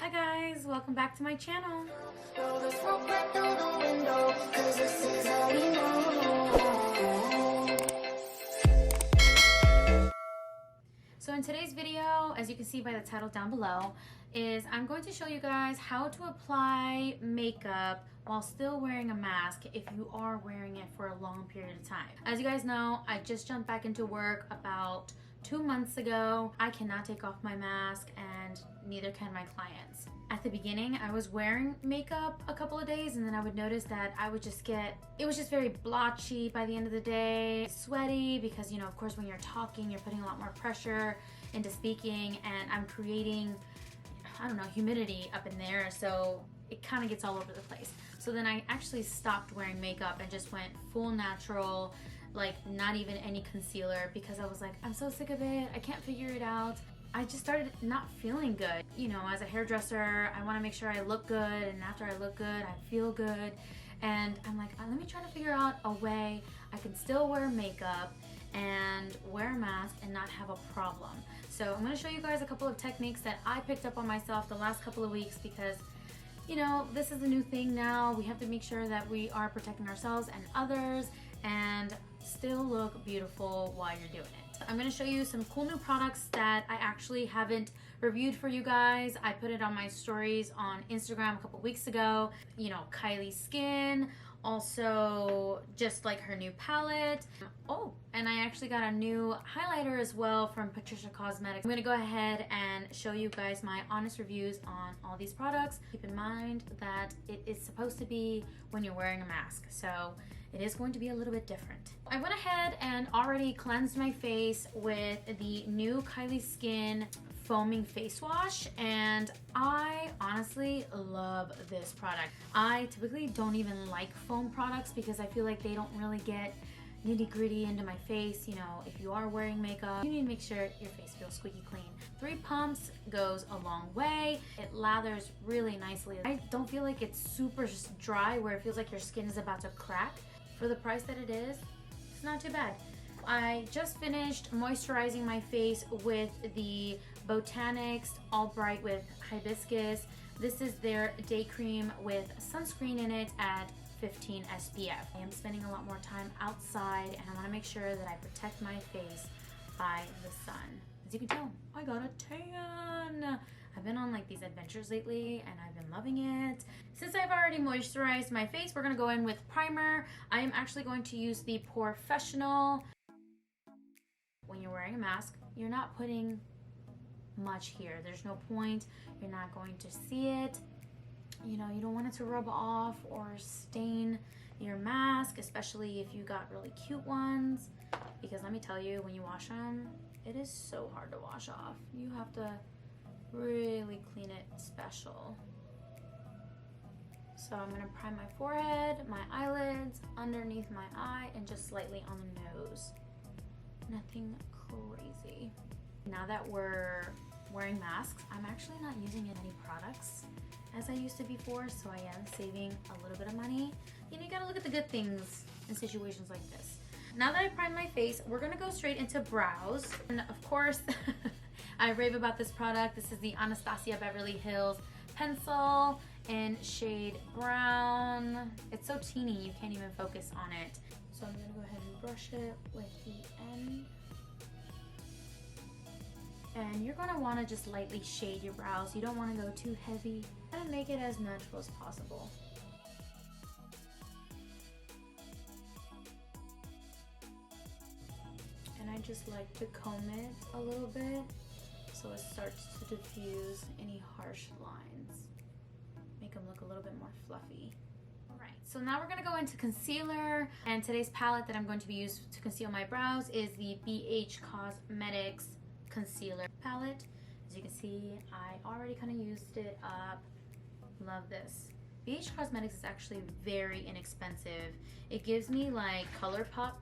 Hi guys, welcome back to my channel. So in today's video, as you can see by the title down below, is I'm going to show you guys how to apply makeup while still wearing a mask if you are wearing it for a long period of time. As you guys know, I just jumped back into work about 2 months ago. I cannot take off my mask and neither can my clients. At the beginning, I was wearing makeup a couple of days and then I would notice that I would just it was just very blotchy by the end of the day, sweaty because, you know, of course when you're talking, you're putting a lot more pressure into speaking and I'm creating, I don't know, humidity up in there, so it kind of gets all over the place. So then I actually stopped wearing makeup and just went full natural, like not even any concealer, because I was like, I'm so sick of it, I can't figure it out. I just started not feeling good. You know, as a hairdresser, I want to make sure I look good, and after I look good, I feel good. And I'm like, let me try to figure out a way I can still wear makeup and wear a mask and not have a problem. So I'm going to show you guys a couple of techniques that I picked up on myself the last couple of weeks because, you know, this is a new thing now. We have to make sure that we are protecting ourselves and others and still look beautiful while you're doing it. I'm going to show you some cool new products that I actually haven't reviewed for you guys. I put it on my stories on Instagram a couple weeks ago. You know, Kylie's Skin, also just like her new palette. Oh, and I actually got a new highlighter as well from Patricia Cosmetics. I'm going to go ahead and show you guys my honest reviews on all these products. Keep in mind that it is supposed to be when you're wearing a mask, so it is going to be a little bit different. I went ahead and already cleansed my face with the new Kylie's Skin foaming face wash, and I honestly love this product. I typically don't even like foam products because I feel like they don't really get nitty-gritty into my face. You know, if you are wearing makeup, you need to make sure your face feels squeaky clean. 3 pumps goes a long way. It lathers really nicely. I don't feel like it's super dry where it feels like your skin is about to crack. For the price that it is, it's not too bad. I just finished moisturizing my face with the Botanics All Bright with Hibiscus. This is their day cream with sunscreen in it at 15 SPF. I am spending a lot more time outside and I want to make sure that I protect my face by the sun. As you can tell, I got a tan. I've been on like these adventures lately and I've been loving it. Since I've already moisturized my face, we're gonna go in with primer. I am actually going to use the Professional. When you're wearing a mask, you're not putting much here. There's no point. You're not going to see it. You know, you don't want it to rub off or stain your mask, especially if you got really cute ones, because let me tell you, when you wash them, it is so hard to wash off. You have to really clean it special. So I'm gonna prime my forehead, my eyelids, underneath my eye, and just slightly on the nose. Nothing crazy. Now that we're wearing masks, I'm actually not using any products as I used to before, so I am saving a little bit of money. You know, you gotta look at the good things in situations like this. Now that I primed my face, we're gonna go straight into brows. And of course, I rave about this product. This is the Anastasia Beverly Hills pencil in shade brown. It's so teeny, you can't even focus on it. So I'm gonna go ahead and brush it with the end. And you're gonna wanna just lightly shade your brows. You don't wanna go too heavy. Try to make it as natural as possible. And I just like to comb it a little bit so it starts to diffuse any harsh lines. Make them look a little bit more fluffy. Alright, so now we're going to go into concealer, and today's palette that I'm going to be used to conceal my brows is the BH Cosmetics concealer palette. As you can see, I already kind of used it up. Love this. BH Cosmetics is actually very inexpensive. It gives me like ColourPop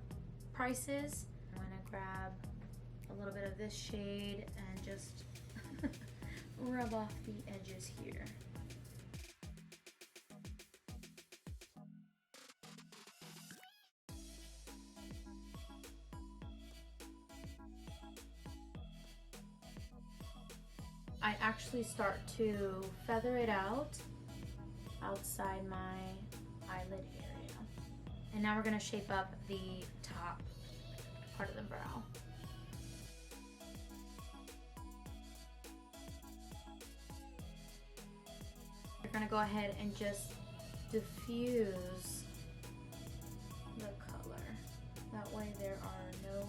prices. I'm going to grab a little bit of this shade and just rub off the edges here. I actually start to feather it out outside my eyelid area. And now we're gonna shape up the top part of the brow. We're gonna go ahead and just diffuse the color. That way there are no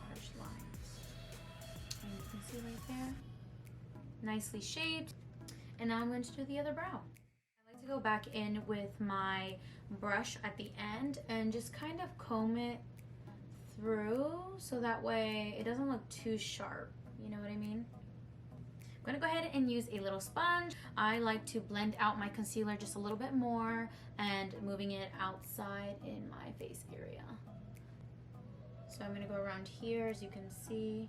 harsh lines. And you can see right there, nicely shaped. And now I'm going to do the other brow. I like to go back in with my brush at the end and just kind of comb it through so that way it doesn't look too sharp. You know what I mean? I'm gonna go ahead and use a little sponge. I like to blend out my concealer just a little bit more and moving it outside in my face area. So I'm gonna go around here, as you can see.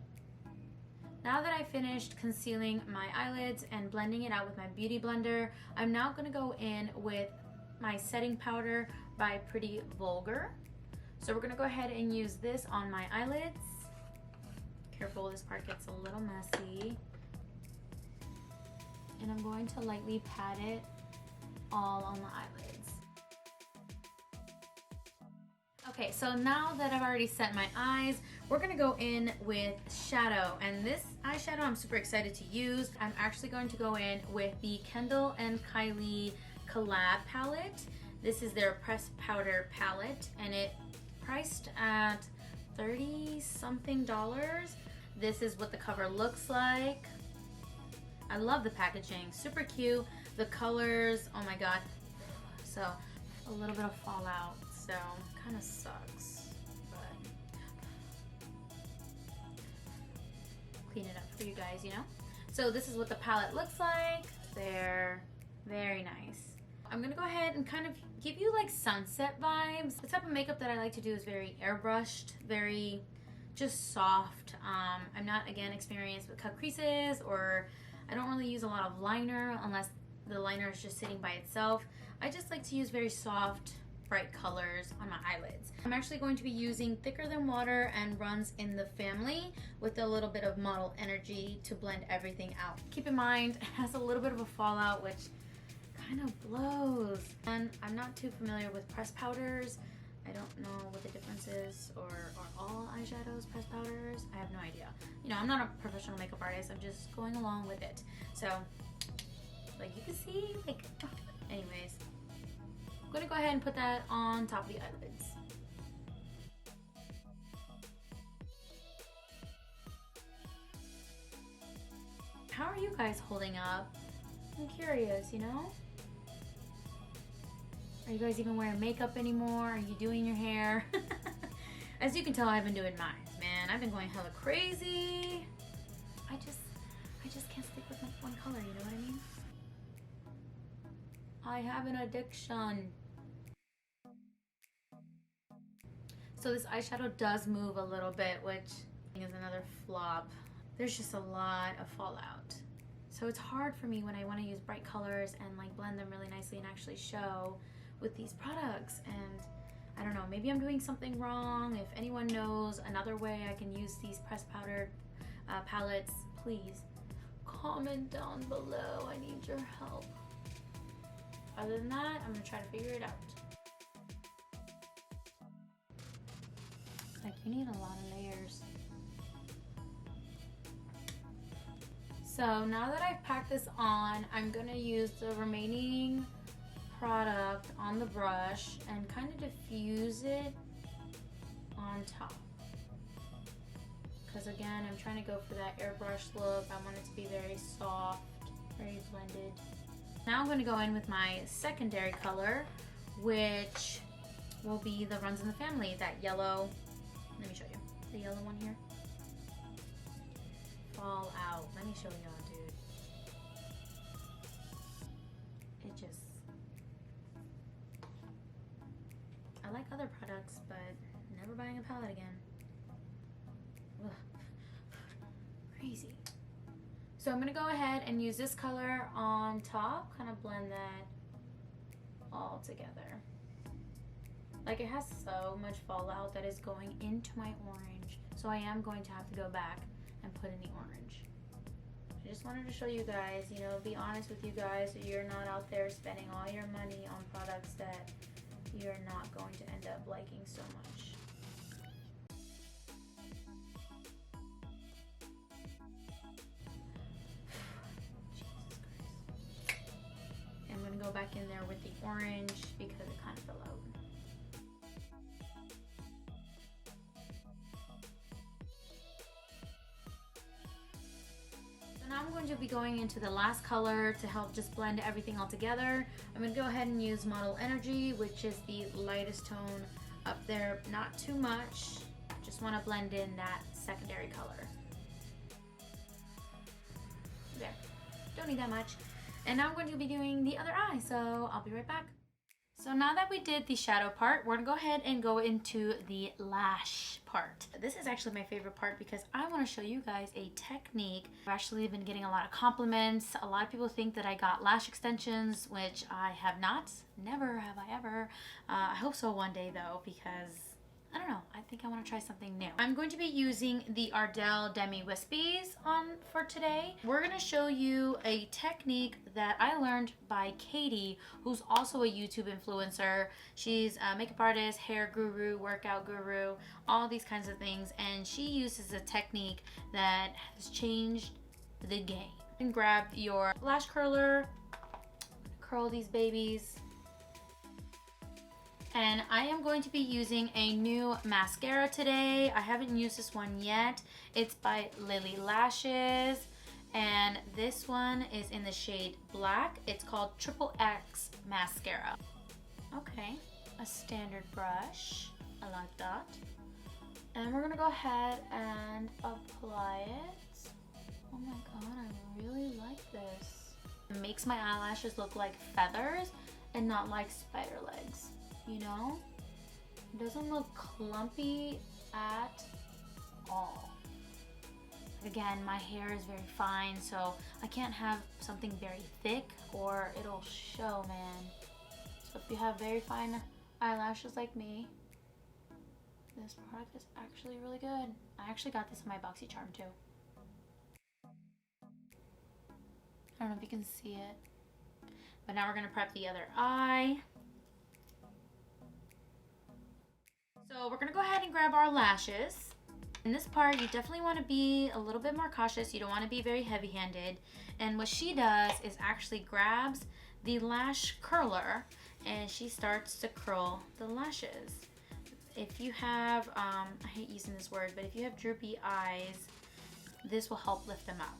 Now that I finished concealing my eyelids and blending it out with my beauty blender, I'm now gonna go in with my setting powder by Pretty Vulgar. So we're gonna go ahead and use this on my eyelids. Careful, this part gets a little messy. And I'm going to lightly pat it all on the eyelids. Okay, so now that I've already set my eyes, we're gonna go in with shadow. And this eyeshadow I'm super excited to use. I'm actually going to go in with the Kendall and Kylie collab palette. This is their pressed powder palette and it priced at $30-something. This is what the cover looks like. I love the packaging, super cute. The colors, oh my god. So a little bit of fallout, so kind of sucks, but clean it up for you guys, you know? So this is what the palette looks like. They're very nice. I'm gonna go ahead and kind of give you like sunset vibes. The type of makeup that I like to do is very airbrushed, very just soft. I'm not, again, experienced with cut creases, or I don't really use a lot of liner unless the liner is just sitting by itself. I just like to use very soft, bright colors on my eyelids. I'm actually going to be using Thicker Than Water and Runs in the Family with a little bit of Model Energy to blend everything out. Keep in mind, it has a little bit of a fallout, which kind of blows. And I'm not too familiar with pressed powders. I don't know what the difference is, or are all eyeshadows pressed powders? I have no idea. You know, I'm not a professional makeup artist. I'm just going along with it. So, like you can see, like, anyways. I'm gonna go ahead and put that on top of the eyelids. How are you guys holding up? I'm curious, you know? Are you guys even wearing makeup anymore? Are you doing your hair? As you can tell, I've been doing mine. Man, I've been going hella crazy. I just can't stick with one color, you know what I mean? I have an addiction. So this eyeshadow does move a little bit, which is another flop. There's just a lot of fallout. So it's hard for me when I want to use bright colors and like blend them really nicely and actually show with these products. And I don't know, maybe I'm doing something wrong. If anyone knows another way I can use these pressed powder palettes, please comment down below. I need your help. Other than that, I'm gonna try to figure it out. Like, you need a lot of layers. So now that I've packed this on, I'm gonna use the remaining product on the brush and kind of diffuse it on top. Because again, I'm trying to go for that airbrush look. I want it to be very soft, very blended. Now I'm going to go in with my secondary color, which will be the Runs in the Family, that yellow. Let me show you. The yellow one here. Fall Out. Let me show y'all, dude. It just... I like other products, but never buying a palette again. Ugh. Crazy. So I'm gonna go ahead and use this color on top, kind of blend that all together. Like, it has so much fallout that is going into my orange, so I am going to have to go back and put in the orange. I just wanted to show you guys, you know, be honest with you guys so you're not out there spending all your money on products that you're not going to end up liking so much. I'm going to go back in there with the orange because it kind of fell out. So now I'm going to be going into the last color to help just blend everything all together. I'm going to go ahead and use Model Energy, which is the lightest tone up there. Not too much. Just want to blend in that secondary color. There. Don't need that much. And now I'm going to be doing the other eye, so I'll be right back. So now that we did the shadow part, we're gonna go ahead and go into the lash part. This is actually my favorite part because I wanna show you guys a technique. I've actually been getting a lot of compliments. A lot of people think that I got lash extensions, which I have not. Never have I ever. I hope so one day though, because I don't know, I think I want to try something new. I'm going to be using the Ardell Demi Wispies on for today. We're going to show you a technique that I learned by Katie, who's also a YouTube influencer. She's a makeup artist, hair guru, workout guru, all these kinds of things, and she uses a technique that has changed the game. You can grab your lash curler, curl these babies. And I am going to be using a new mascara today. I haven't used this one yet. It's by Lily Lashes. And this one is in the shade Black. It's called Triple X Mascara. Okay, a standard brush. I like that. And we're gonna go ahead and apply it. Oh my god, I really like this. It makes my eyelashes look like feathers and not like spider legs. You know, it doesn't look clumpy at all. Again, my hair is very fine, so I can't have something very thick or it'll show, man. So if you have very fine eyelashes like me, this product is actually really good. I actually got this in my BoxyCharm too. I don't know if you can see it, but now we're gonna prep the other eye. So we're gonna go ahead and grab our lashes. In this part, you definitely want to be a little bit more cautious. You don't want to be very heavy-handed. And what she does is actually grabs the lash curler and she starts to curl the lashes. If you have, I hate using this word, but if you have droopy eyes, this will help lift them up.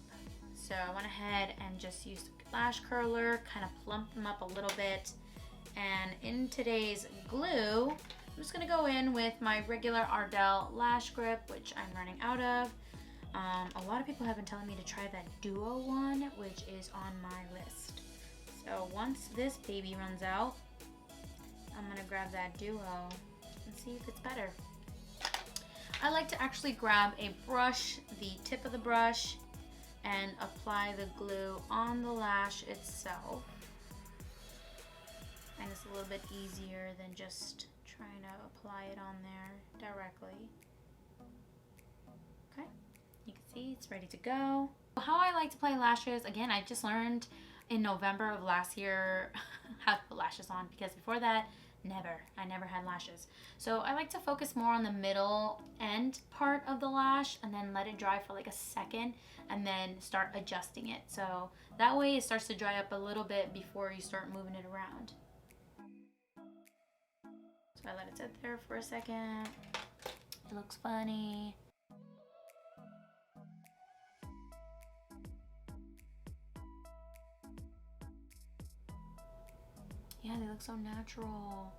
So I went ahead and just used the lash curler, kind of plump them up a little bit. And in today's glue, I'm just gonna go in with my regular Ardell lash grip, which I'm running out of. A lot of people have been telling me to try that duo one, which is on my list. So once this baby runs out, I'm gonna grab that duo and see if it's better. I like to actually grab a brush, the tip of the brush, and apply the glue on the lash itself. And it's a little bit easier than just trying to apply it on there directly. Okay, you can see it's ready to go. How I like to apply lashes, again, I just learned in November of last year how to put lashes on, because before that, I never had lashes. So I like to focus more on the middle end part of the lash and then let it dry for like a second and then start adjusting it. So that way it starts to dry up a little bit before you start moving it around. So I let it sit there for a second. It looks funny. Yeah, they look so natural.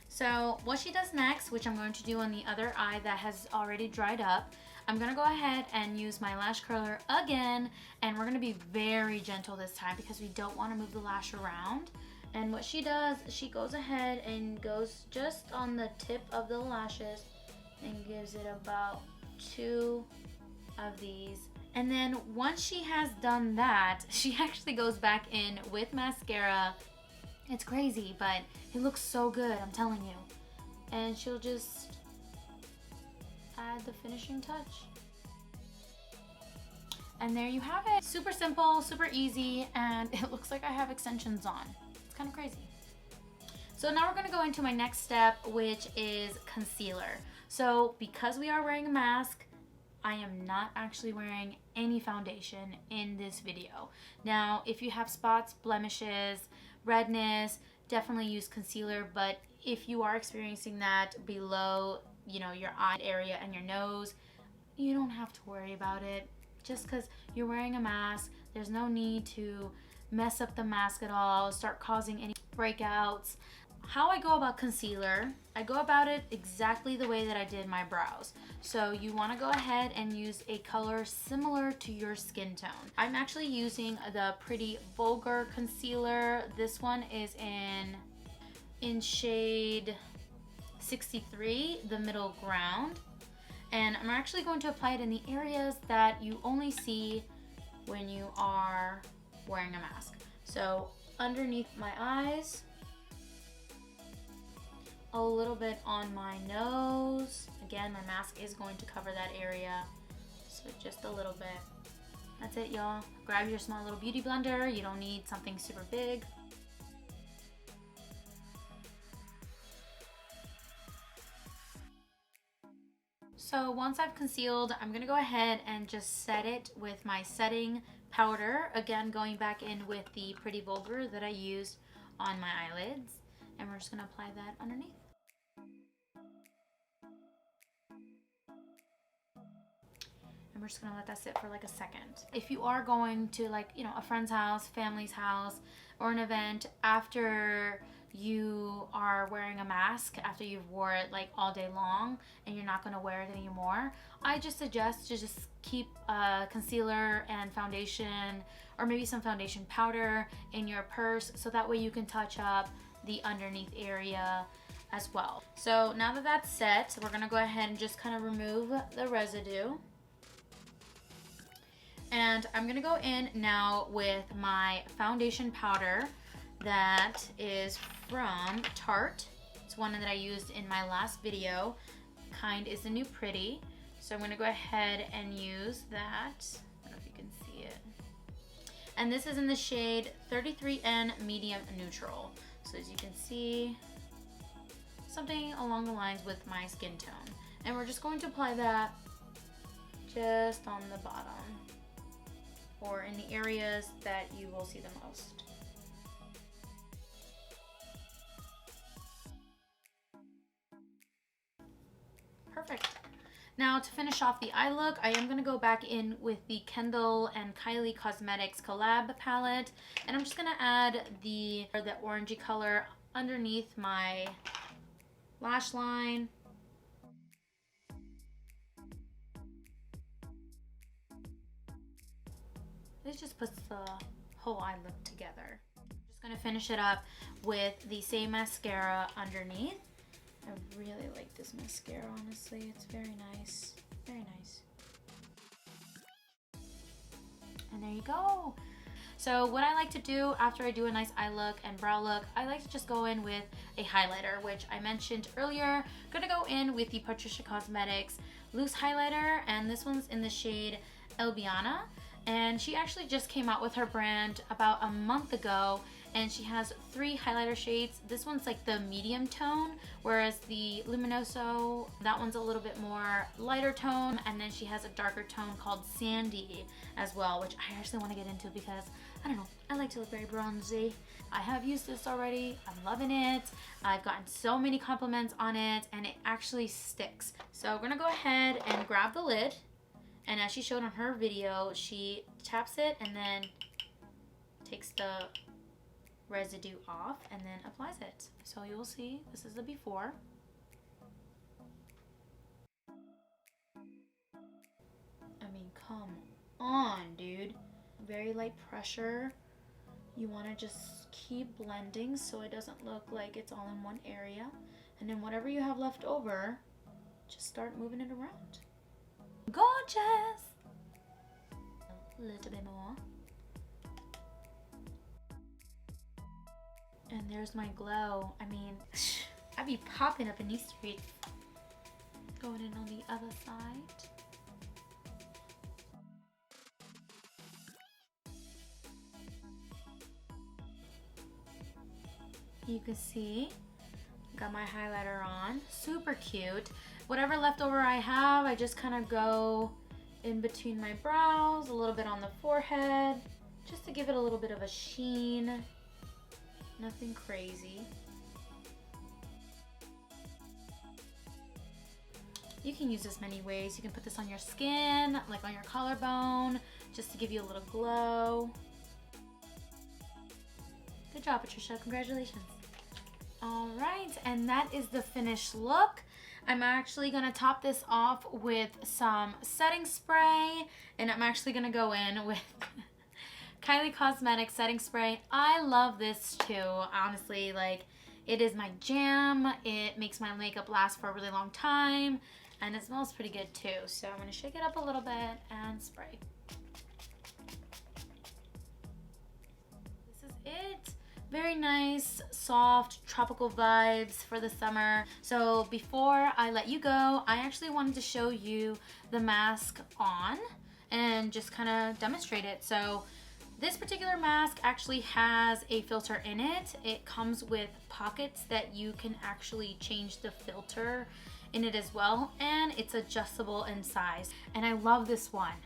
So what she does next, which I'm going to do on the other eye that has already dried up, I'm gonna go ahead and use my lash curler again, and we're gonna be very gentle this time because we don't wanna move the lash around. And what she does, she goes ahead and goes just on the tip of the lashes and gives it about 2 of these. And then once she has done that, she actually goes back in with mascara. It's crazy, but it looks so good, I'm telling you. And she'll just add the finishing touch. And there you have it. Super simple, super easy, and it looks like I have extensions on. It's kind of crazy. So now we're gonna go into my next step, which is concealer. So because we are wearing a mask, I am not actually wearing any foundation in this video. Now, if you have spots, blemishes, redness, definitely use concealer, but if you are experiencing that below, you know, your eye area and your nose, you don't have to worry about it. Just because you're wearing a mask, there's no need to mess up the mask at all, start causing any breakouts. How I go about concealer, I go about it exactly the way that I did my brows. So you want to go ahead and use a color similar to your skin tone. I'm actually using the Pretty Vulgar concealer. This one is in shade 63, the middle ground. And I'm actually going to apply it in the areas that you only see when you are wearing a mask. So underneath my eyes, a little bit on my nose. Again, my mask is going to cover that area, so just a little bit. That's it, y'all. Grab your small little beauty blender. You don't need something super big. So once I've concealed, I'm gonna go ahead and just set it with my setting powder. Again, going back in with the Pretty Vulgar that I used on my eyelids. And we're just gonna apply that underneath. And we're just gonna let that sit for like a second. If you are going to, like, you know, a friend's house, family's house, or an event after you are wearing a mask, after you've wore it like all day long and you're not gonna wear it anymore, I just suggest to just keep concealer and foundation, or maybe some foundation powder in your purse, so that way you can touch up the underneath area as well. So now that that's set, we're gonna go ahead and just kind of remove the residue. And I'm gonna go in now with my foundation powder that is from Tarte. It's one that I used in my last video. Kind is the new Pretty. So I'm gonna go ahead and use that. I don't know if you can see it. And this is in the shade 33N Medium Neutral. So as you can see, something along the lines with my skin tone. And we're just going to apply that just on the bottom, or in the areas that you will see the most. Perfect. Now to finish off the eye look, I am going to go back in with the Kendall and Kylie Cosmetics collab palette, and I'm just going to add the orangey color underneath my lash line. This just puts the whole eye look together. I'm just going to finish it up with the same mascara underneath. I really like this mascara, honestly. It's very nice. Very nice. And there you go. So what I like to do after I do a nice eye look and brow look, I like to just go in with a highlighter, which I mentioned earlier. I'm gonna go in with the Patricia Cosmetics loose highlighter, and this one's in the shade Elbiana. And she actually just came out with her brand about a month ago, and she has 3 highlighter shades. This one's like the medium tone, whereas the Luminoso, that one's a little bit more lighter tone, and then she has a darker tone called Sandy as well, which I actually want to get into because, I don't know, I like to look very bronzy. I have used this already. I'm loving it. I've gotten so many compliments on it, and it actually sticks. So we're gonna go ahead and grab the lid, and as she showed on her video, she taps it and then takes the residue off and then applies it. So you'll see, this is the before. I mean, come on, dude. Very light pressure. You want to just keep blending so it doesn't look like it's all in one area. And then whatever you have left over, just start moving it around. Gorgeous! A little bit more. And there's my glow. I mean, I be popping up in these streets. Going in on the other side. You can see, got my highlighter on, super cute. Whatever leftover I have, I just kind of go in between my brows, a little bit on the forehead, just to give it a little bit of a sheen. Nothing crazy. You can use this many ways. You can put this on your skin, like on your collarbone, just to give you a little glow. Good job, Patricia. Congratulations. All right, and that is the finished look. I'm actually gonna top this off with some setting spray, and I'm actually gonna go in with Kylie Cosmetics setting spray. I love this too, honestly. Like, it is my jam. It makes my makeup last for a really long time, and it smells pretty good too. So I'm gonna shake it up a little bit and spray. This is it. Very nice, soft, tropical vibes for the summer. So before I let you go, I actually wanted to show you the mask on and just kind of demonstrate it. So this particular mask actually has a filter in it. It comes with pockets that you can actually change the filter in it as well, and it's adjustable in size. And I love this one.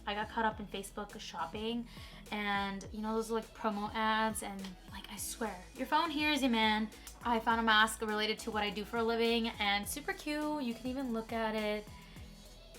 I got caught up in Facebook shopping, and you know those like promo ads, and like I swear, your phone hears you, man. I found a mask related to what I do for a living and super cute. You can even look at it.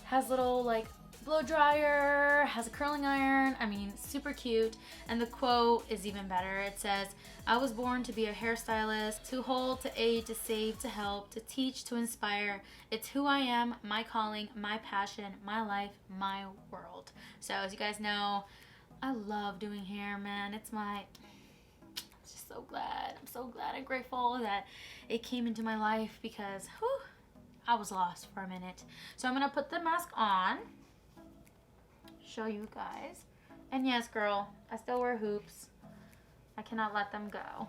Has little like blow dryer, has a curling iron. I mean, super cute. And the quote is even better. It says, "I was born to be a hairstylist, to hold, to aid, to save, to help, to teach, to inspire. It's who I am, my calling, my passion, my life, my world." So as you guys know, I love doing hair, man. It's my, I'm just so glad. I'm so glad and grateful that it came into my life, because whew, I was lost for a minute. So I'm gonna put the mask on, show you guys. And yes, girl, I still wear hoops. I cannot let them go.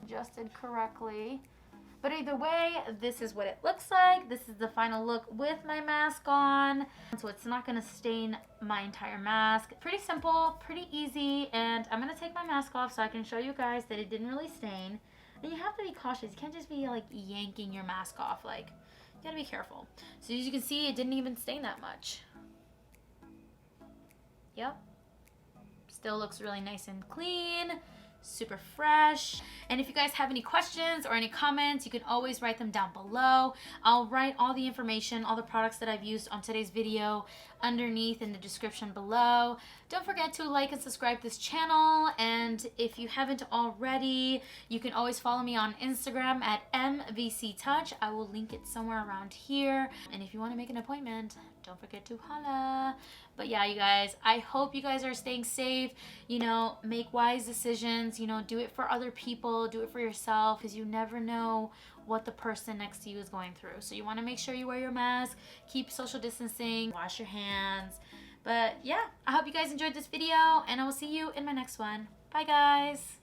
Adjusted correctly. But either way, this is what it looks like. This is the final look with my mask on. So it's not gonna stain my entire mask. Pretty simple, pretty easy. And I'm gonna take my mask off so I can show you guys that it didn't really stain. And you have to be cautious. You can't just be like yanking your mask off. Like, you gotta be careful. So as you can see, it didn't even stain that much. Yep. Still looks really nice and clean. Super fresh. And if you guys have any questions or any comments, you can always write them down below. I'll write all the information, all the products that I've used on today's video underneath in the description below. Don't forget to like and subscribe to this channel, and if you haven't already, you can always follow me on Instagram at mvctouch. I will link it somewhere around here, and if you want to make an appointment, don't forget to holla. But yeah, you guys, I hope you guys are staying safe. You know, make wise decisions. You know, do it for other people, do it for yourself, because you never know what the person next to you is going through. So you want to make sure you wear your mask, keep social distancing, wash your hands. But yeah, I hope you guys enjoyed this video, and I will see you in my next one. Bye, guys.